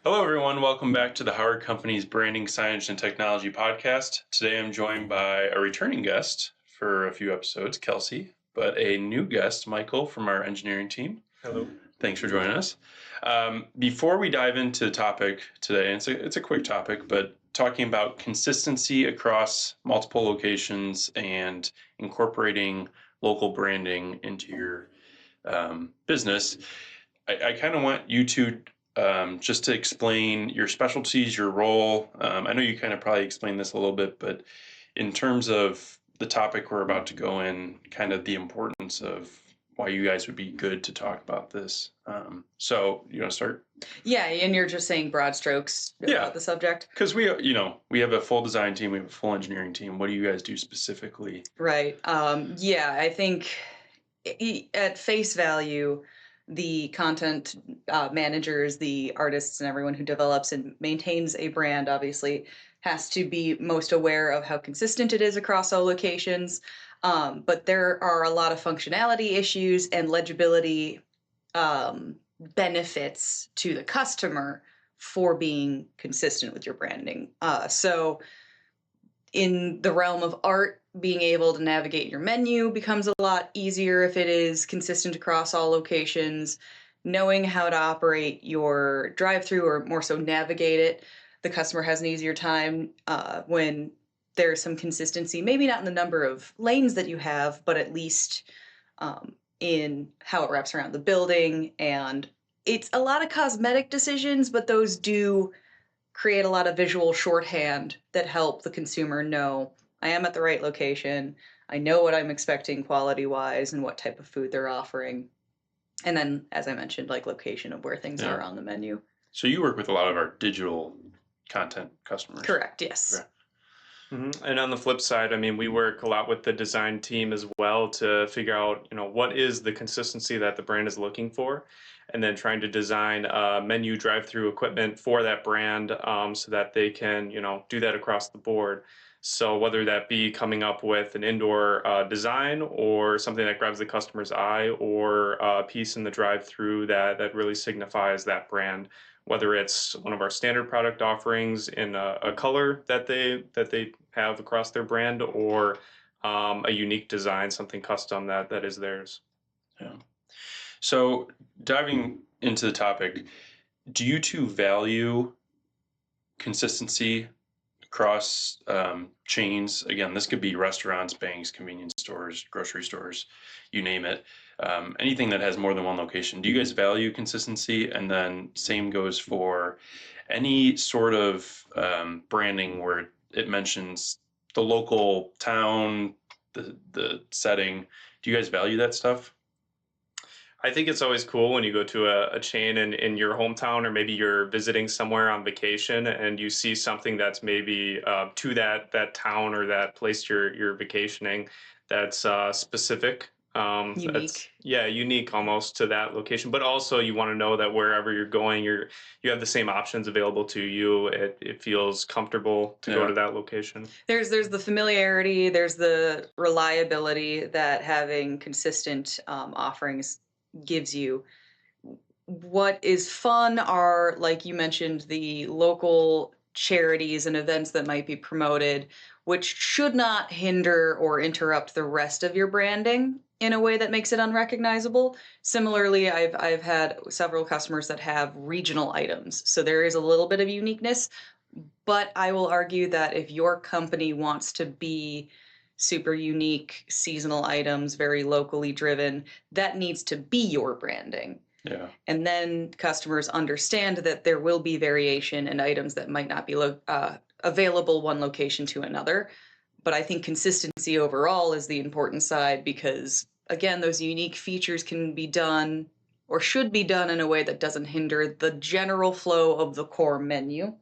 Hello, everyone. Welcome back to the Howard Company's Branding, Signage, and Technology podcast. Today I'm joined by a returning guest for a few episodes, Kelsey, but a new guest, Michael, from our engineering team. Hello. Thanks for joining us. Before we dive into the topic today, it's a quick topic, but talking about consistency across multiple locations and incorporating local branding into your business, I kind of want you to just to explain your specialties, your role. I know you kind of probably explained this a little bit, but in terms of the topic we're about to go in, kind of the importance of why you guys would be good to talk about this. So you want to start? Yeah, and you're just saying broad strokes about the subject? Because we have a full design team, we have a full engineering team. What do you guys do specifically? Right. I think at face value, the content managers, the artists, and everyone who develops and maintains a brand obviously has to be most aware of how consistent it is across all locations. But there are a lot of functionality issues and legibility benefits to the customer for being consistent with your branding. So in the realm of art, being able to navigate your menu becomes a lot easier if it is consistent across all locations. Knowing how to operate your drive-thru, or more so navigate it, the customer has an easier time when there's some consistency, maybe not in the number of lanes that you have, but at least in how it wraps around the building. And it's a lot of cosmetic decisions, but those do create a lot of visual shorthand that help the consumer know I am at the right location. I know what I'm expecting quality-wise and what type of food they're offering. And then, as I mentioned, like location of where things are on the menu. So you work with a lot of our digital content customers. Correct, yes. Okay. Mm-hmm. And on the flip side, we work a lot with the design team as well to figure out, what is the consistency that the brand is looking for, and then trying to design menu drive-through equipment for that brand so that they can, do that across the board. So whether that be coming up with an indoor design or something that grabs the customer's eye, or a piece in the drive-through that really signifies that brand, whether it's one of our standard product offerings in a color that they have across their brand, or a unique design, something custom that is theirs. Yeah. So diving into the topic, do you two value consistency across chains? Again, this could be restaurants, banks, convenience stores, grocery stores, you name it. Anything that has more than one location. Do you guys value consistency? And then same goes for any sort of branding where it mentions the local town, the setting. Do you guys value that stuff? I think it's always cool when you go to a chain in your hometown, or maybe you're visiting somewhere on vacation and you see something that's maybe to that town or that place you're vacationing that's specific. Unique. Unique almost to that location. But also you want to know that wherever you're going, you have the same options available to you. It feels comfortable to go to that location. There's the familiarity, there's the reliability that having consistent offerings gives you. What is fun are, like you mentioned, the local charities and events that might be promoted, which should not hinder or interrupt the rest of your branding in a way that makes it unrecognizable. Similarly, I've had several customers that have regional items, so there is a little bit of uniqueness, but I will argue that if your company wants to be super unique, seasonal items, very locally driven, that needs to be your branding. Yeah. And then customers understand that there will be variation in items that might not be available one location to another. But I think consistency overall is the important side, because, again, those unique features can be done or should be done in a way that doesn't hinder the general flow of the core menu.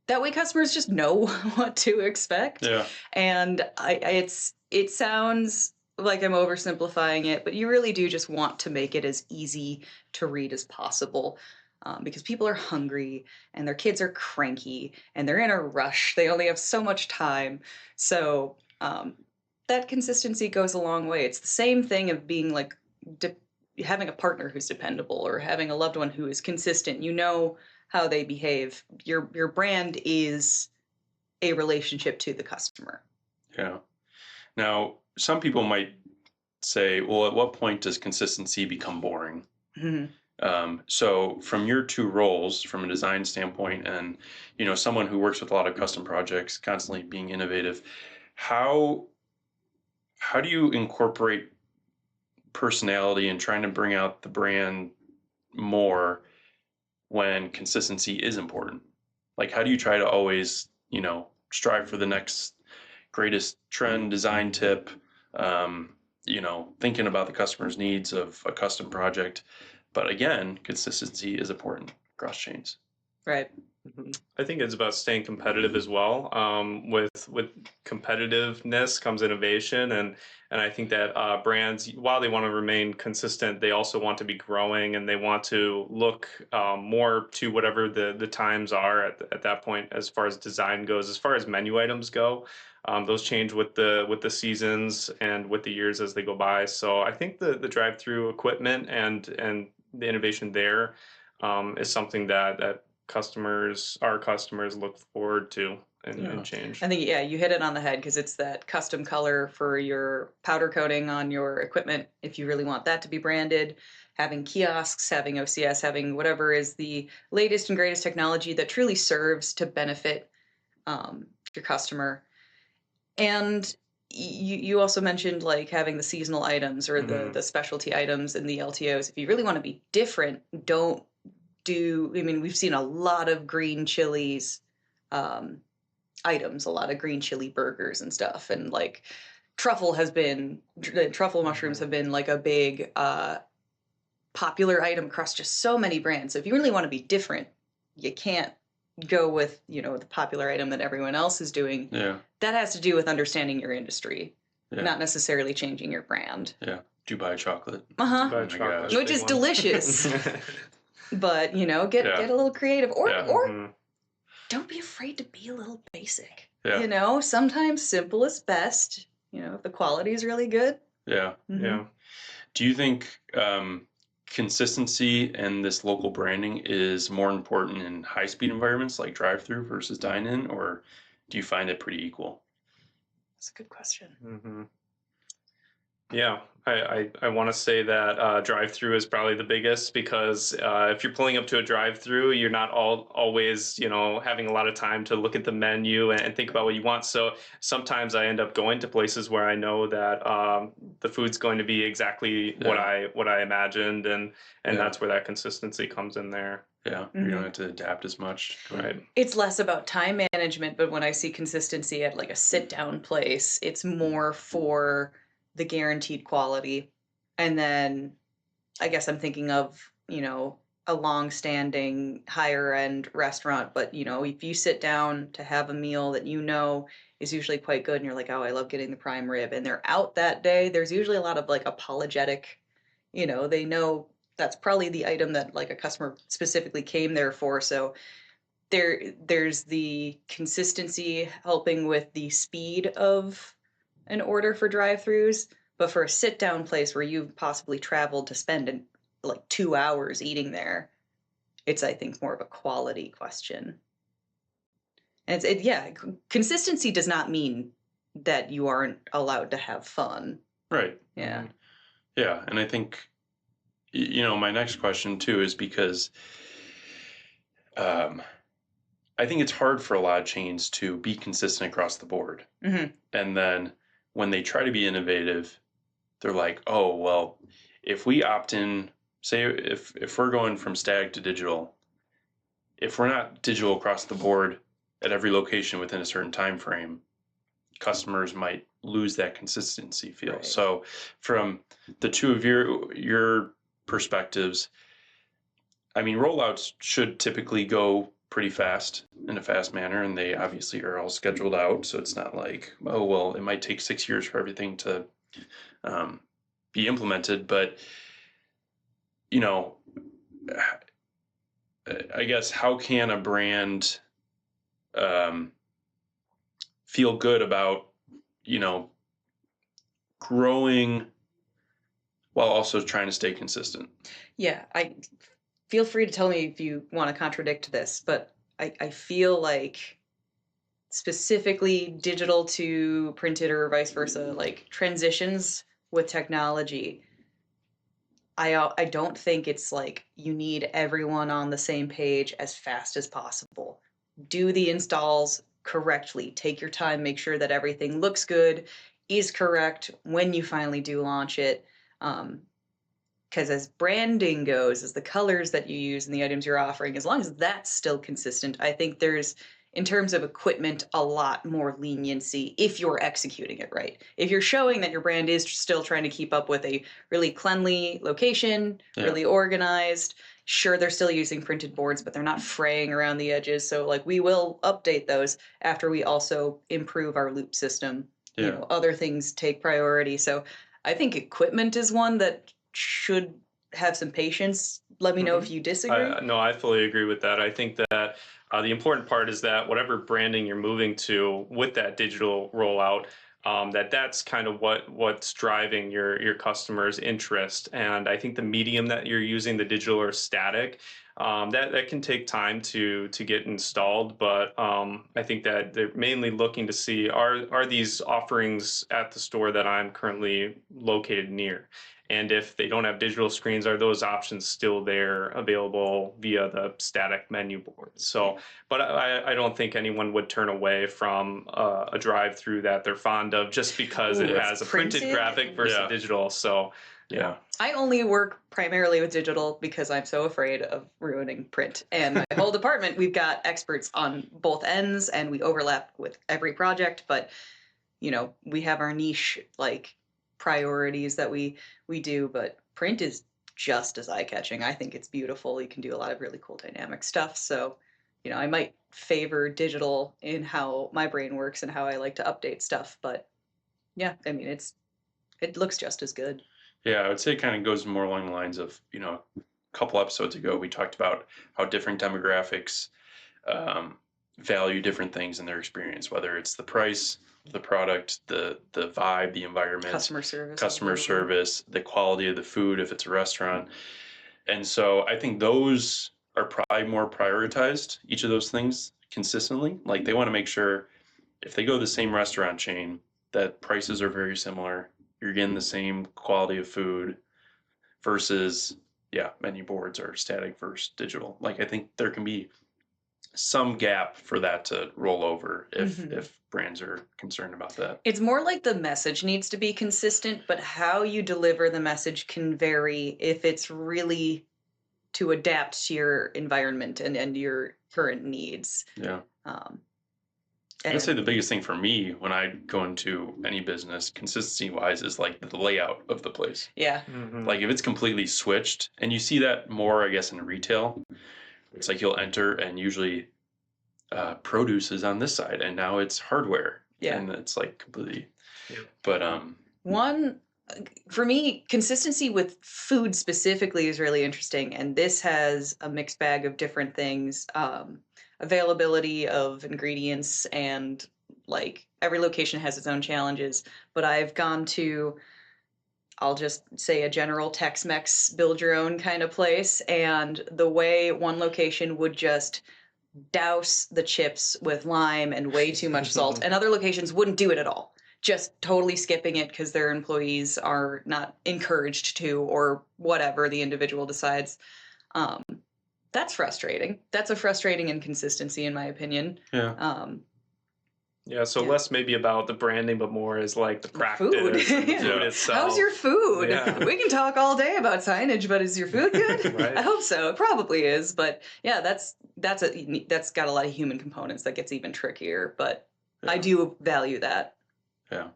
That way customers just know what to expect. Yeah. And it sounds like I'm oversimplifying it, but you really do just want to make it as easy to read as possible, because people are hungry and their kids are cranky and they're in a rush. They only have so much time. So that consistency goes a long way. It's the same thing of being like having a partner who's dependable or having a loved one who is consistent. You know how they behave. Your brand is a relationship to the customer. Yeah. Now, some people might say, well, at what point does consistency become boring? Mhm. So from your two roles, from a design standpoint and, someone who works with a lot of custom projects, constantly being innovative, how do you incorporate personality and trying to bring out the brand more when consistency is important? Like, how do you try to always, strive for the next greatest trend, design tip, thinking about the customer's needs of a custom project? But again, consistency is important across chains. Right. I think it's about staying competitive as well. With competitiveness comes innovation, and I think that brands, while they want to remain consistent, they also want to be growing, and they want to look more to whatever the times are at that point as far as design goes. As far as menu items go, those change with the seasons and with the years as they go by. So I think the drive-through equipment and the innovation there is something that our customers look forward to and change. I think, yeah, you hit it on the head because it's that custom color for your powder coating on your equipment. If you really want that to be branded, having kiosks, having OCS, having whatever is the latest and greatest technology that truly serves to benefit your customer. And you also mentioned like having the seasonal items or the specialty items in the LTOs. If you really want to be different, don't do. I mean, we've seen a lot of green chilies items, a lot of green chili burgers and stuff, and like truffle mushrooms have been like a big popular item across just so many brands. So if you really want to be different, you can't go with the popular item that everyone else is doing. Yeah. That has to do with understanding your industry, Yeah. not necessarily changing your brand. Yeah. Dubai chocolate. Uh-huh. Dubai chocolate, Which is delicious. But get a little creative, or don't be afraid to be a little basic. Yeah. Sometimes simple is best. If the quality is really good. Yeah. Mm-hmm. Yeah. Do you think consistency and this local branding is more important in high-speed environments like drive-through versus dine-in, or do you find it pretty equal? That's a good question. Yeah, I want to say that drive-through is probably the biggest because if you're pulling up to a drive-through, you're not always, having a lot of time to look at the menu and think about what you want. So sometimes I end up going to places where I know that the food's going to be exactly what I imagined, and that's where that consistency comes in there. Yeah, you don't have to adapt as much. Right. It's less about time management, but when I see consistency at like a sit-down place, it's more for the guaranteed quality. And then I guess I'm thinking of, a long-standing higher end restaurant, but if you sit down to have a meal that is usually quite good and you're like, oh, I love getting the prime rib, and they're out that day, there's usually a lot of like apologetic, they know that's probably the item that like a customer specifically came there for. So there's the consistency helping with the speed of an order for drive-throughs, but for a sit-down place where you've possibly traveled to spend like 2 hours eating there, it's, I think, more of a quality question. And consistency does not mean that you aren't allowed to have fun. Right. Yeah. Yeah, and I think my next question too is because I think it's hard for a lot of chains to be consistent across the board. Mm-hmm. And then when they try to be innovative, they're like, oh, well, if we opt in, say if we're going from static to digital, if we're not digital across the board at every location within a certain time frame, customers might lose that consistency feel. Right. So from the two of your perspectives, I mean, rollouts should typically go pretty fast in a fast manner, and they obviously are all scheduled out. So it's not like, oh, well, it might take 6 years for everything to be implemented. But, I guess, how can a brand feel good about, growing while also trying to stay consistent. Yeah, I feel free to tell me if you want to contradict this, but I feel like specifically digital to printed or vice versa, like transitions with technology, I don't think it's like you need everyone on the same page as fast as possible. Do the installs correctly. Take your time, make sure that everything looks good, is correct when you finally do launch it. Because as branding goes, as the colors that you use and the items you're offering, as long as that's still consistent, I think there's, in terms of equipment, a lot more leniency if you're executing it right. If you're showing that your brand is still trying to keep up with a really cleanly location, really organized, sure, they're still using printed boards, but they're not fraying around the edges. So, like, we will update those after we also improve our loop system. You know, other things take priority. So, I think equipment is one that should have some patience. Let me know if you disagree. No, I fully agree with that. I think that the important part is that whatever branding you're moving to with that digital rollout, that's kind of what's driving your customers' interest. And I think the medium that you're using, the digital or static, that can take time to get installed. But I think that they're mainly looking to see, are these offerings at the store that I'm currently located near? And if they don't have digital screens, are those options still there available via the static menu board? So, but I don't think anyone would turn away from a drive-through that they're fond of just because it has a printed graphic versus digital. So, yeah. I only work primarily with digital because I'm so afraid of ruining print. And my whole department, we've got experts on both ends and we overlap with every project. But, you know, we have our niche, like, priorities that we do, but print is just as eye-catching. I think it's beautiful. You can do a lot of really cool dynamic stuff. So, you know, I might favor digital in how my brain works and how I like to update stuff. But yeah, I mean, it looks just as good. Yeah, I would say it kind of goes more along the lines of, you know, a couple episodes ago, we talked about how different demographics value different things in their experience, whether it's the price of the product, the vibe, the environment, customer service, the quality of the food if it's a restaurant. And so I think those are probably more prioritized, each of those things consistently. Like they want to make sure if they go to the same restaurant chain, that prices are very similar. You're getting the same quality of food versus, menu boards are static versus digital. Like I think there can be some gap for that to roll over if brands are concerned about that. It's more like the message needs to be consistent, but how you deliver the message can vary if it's really to adapt to your environment and your current needs. Yeah. I'd say the biggest thing for me when I go into any business, consistency wise, is like the layout of the place. Yeah. Like if it's completely switched, and you see that more, I guess, in retail. It's like you'll enter and usually produce is on this side, and now it's hardware. Yeah. And it's like completely. Yeah. But one for me, consistency with food specifically is really interesting, and this has a mixed bag of different things. Availability of ingredients, and like every location has its own challenges. But I've gone to, I'll just say, a general Tex-Mex build your own kind of place, and the way one location would just douse the chips with lime and way too much salt, and other locations wouldn't do it at all, just totally skipping it because their employees are not encouraged to, or whatever the individual decides. That's frustrating. That's a frustrating inconsistency, in my opinion. Yeah. Less maybe about the branding, but more as like the practice, food. Food itself. How's your food? Yeah. We can talk all day about signage, but is your food good? Right. I hope so. It probably is, but yeah, that's got a lot of human components that gets even trickier. But I do value that. Yeah.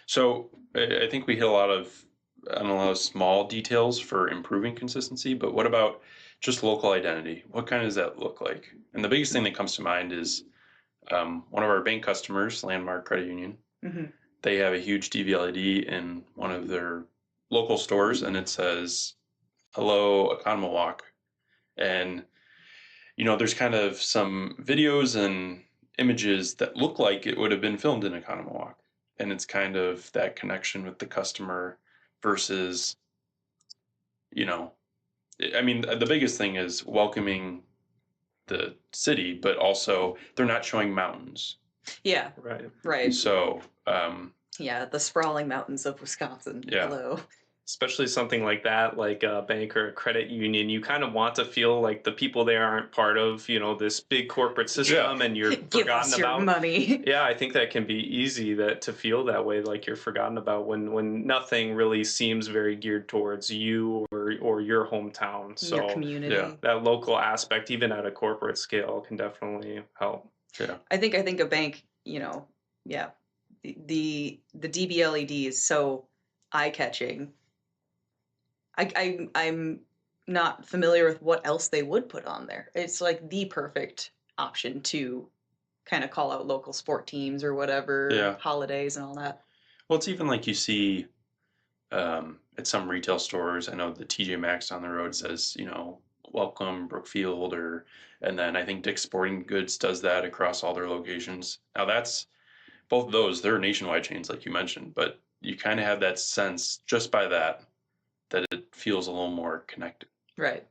So I think we hit a lot of small details for improving consistency, but what about just local identity? What kind does that look like? And the biggest thing that comes to mind is one of our bank customers, Landmark Credit Union. They have a huge DVLAD in one of their local stores, and it says, "Hello, Economo Walk." And, you know, there's kind of some videos and images that look like it would have been filmed in Economo Walk. And it's kind of that connection with the customer versus, you know, I mean, the biggest thing is welcoming the city, but also they're not showing mountains. Yeah, Right. right. So, Yeah, the sprawling mountains of Wisconsin. Yeah. Hello. Especially something like that, like a bank or a credit union, you kind of want to feel like the people there aren't part of, this big corporate system and you're Give forgotten us your about. money. Yeah, I think that can be easy to feel that way, like you're forgotten about when nothing really seems very geared towards you or your hometown. Your So community. yeah. that local aspect, even at a corporate scale, can definitely help. Yeah. I think a bank, yeah, the DBLED is so eye catching. I'm not familiar with what else they would put on there. It's like the perfect option to kind of call out local sport teams or whatever, Yeah. holidays and all that. Well, it's even like you see at some retail stores. I know the TJ Maxx down the road says, welcome Brookfield, and then I think Dick's Sporting Goods does that across all their locations. Now that's both of those, they're nationwide chains like you mentioned, but you kind of have that sense just by that it feels a little more connected. Right.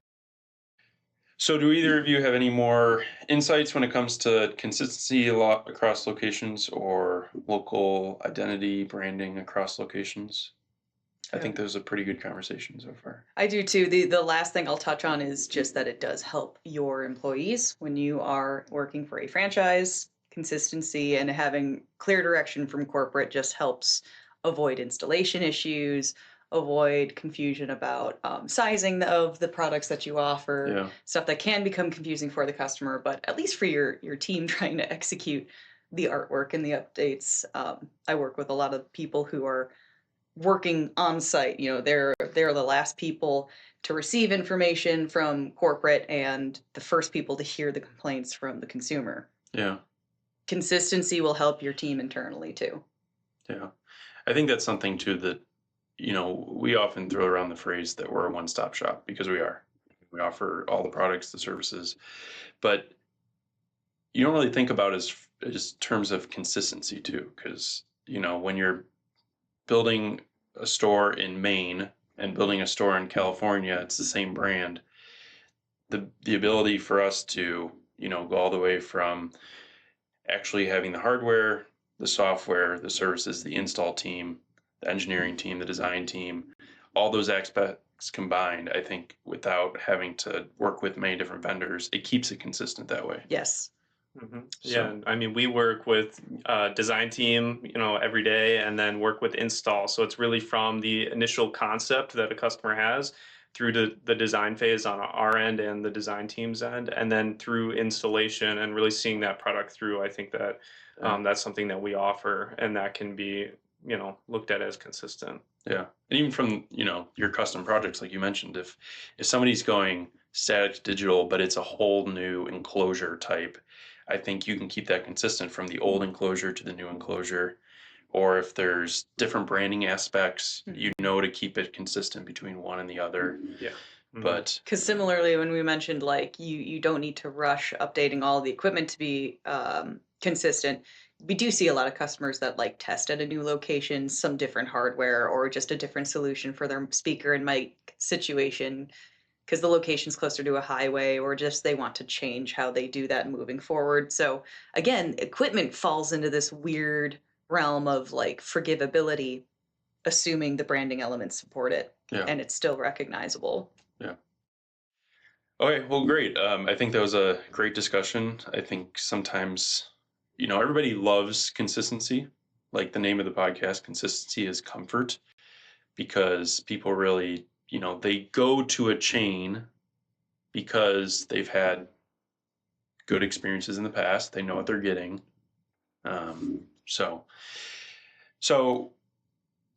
So do either of you have any more insights when it comes to consistency a lot across locations or local identity branding across locations? I Yeah. think that was a pretty good conversation so far. I do too. The last thing I'll touch on is just that it does help your employees when you are working for a franchise. Consistency and having clear direction from corporate just helps avoid installation issues, avoid confusion about sizing of the products that you offer, Yeah. stuff that can become confusing for the customer, but at least for your team trying to execute the artwork and the updates. I work with a lot of people who are working on site. They're the last people to receive information from corporate and the first people to hear the complaints from the consumer. Yeah. Consistency will help your team internally too. Yeah. I think that's something too that, we often throw around the phrase that we're a one-stop shop because we are. We offer all the products, the services, but you don't really think about as terms of consistency too, because, when you're building a store in Maine and building a store in California, it's the same brand. The ability for us to, go all the way from actually having the hardware, the software, the services, the install team, the engineering team, the design team, all those aspects combined, I think without having to work with many different vendors, it keeps it consistent that way. Yes. Mm-hmm. So- Yeah, I mean, we work with design team, every day, and then work with install. So it's really from the initial concept that a customer has through to the design phase on our end and the design team's end, and then through installation and really seeing that product through. I think that that's something that we offer, and that can be, looked at as consistent. Yeah. And even from, your custom projects, like you mentioned, if somebody's going static to digital, but it's a whole new enclosure type, I think you can keep that consistent from the old enclosure to the new enclosure. Or if there's different branding aspects, to keep it consistent between one and the other. Yeah. Mm-hmm. But Because similarly, when we mentioned like you don't need to rush updating all the equipment to be consistent, we do see a lot of customers that like test at a new location some different hardware or just a different solution for their speaker and mic situation because the location's closer to a highway or just they want to change how they do that moving forward. So again, equipment falls into this weird realm of like forgivability, assuming the branding elements support it yeah. and it's still recognizable. Yeah. Okay, well, great. I think that was a great discussion. I think sometimes, everybody loves consistency. Like the name of the podcast, consistency is comfort, because people really, they go to a chain because they've had good experiences in the past. They know what they're getting. So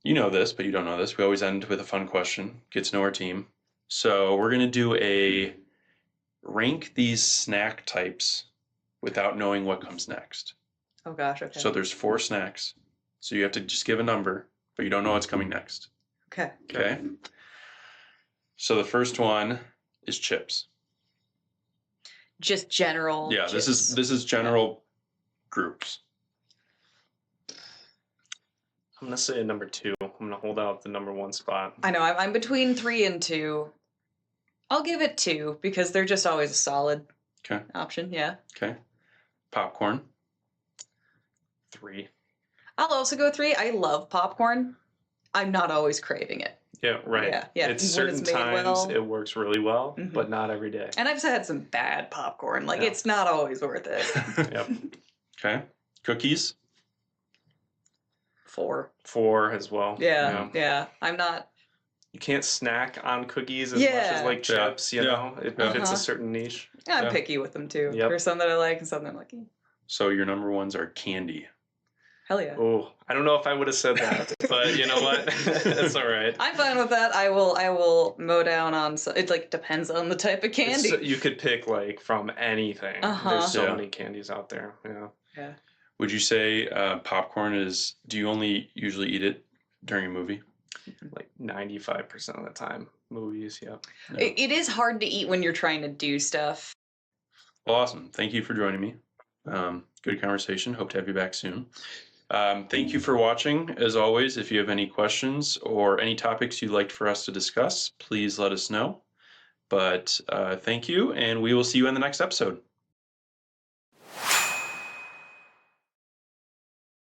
you know this, but you don't know this. We always end with a fun question. Get to know our team. So we're gonna do a rank these snack types without knowing what comes next. Oh gosh, okay. So there's 4 snacks. So you have to just give a number, but you don't know what's coming next. Okay. Okay. So the first one is chips. Just general. Yeah, chips. this is general groups. I'm gonna say number 2. I'm gonna hold out the number 1 spot. I know I'm between 3 and 2. I'll give it 2 because they're just always a solid Okay. option. Yeah. Okay. Popcorn. 3. I'll also go 3. I love popcorn. I'm not always craving it. Yeah, right. Yeah. It's When certain it's made times well. it works really well, Mhm. but not every day. And I've had some bad popcorn. Like Yeah. it's not always worth it. Yep. Okay. Cookies. 4. 4 as well. Yeah. I'm not. You can't snack on cookies as much as like Yeah. chips, you Yeah. know? It Yeah. fits Uh-huh. a certain niche. I'm Yeah. picky with them too. Yep. There's some that I like and some that I'm like, So your number ones are candy. hell yeah. Oh, I don't know if I would have said that, but you know what? It's all right. I'm fine with that. I will mow down on. It like depends on the type of candy. You could pick like from anything. Uh-huh. There's so Yeah. many candies out there. Yeah. Yeah. Would you say popcorn is? Do you only usually eat it during a movie? Like 95% of the time. Movies, yep. Yeah. It is hard to eat when you're trying to do stuff. Well, awesome. Thank you for joining me. Good conversation. Hope to have you back soon. Thank you for watching. As always, if you have any questions or any topics you'd like for us to discuss, please let us know. But thank you, and we will see you in the next episode.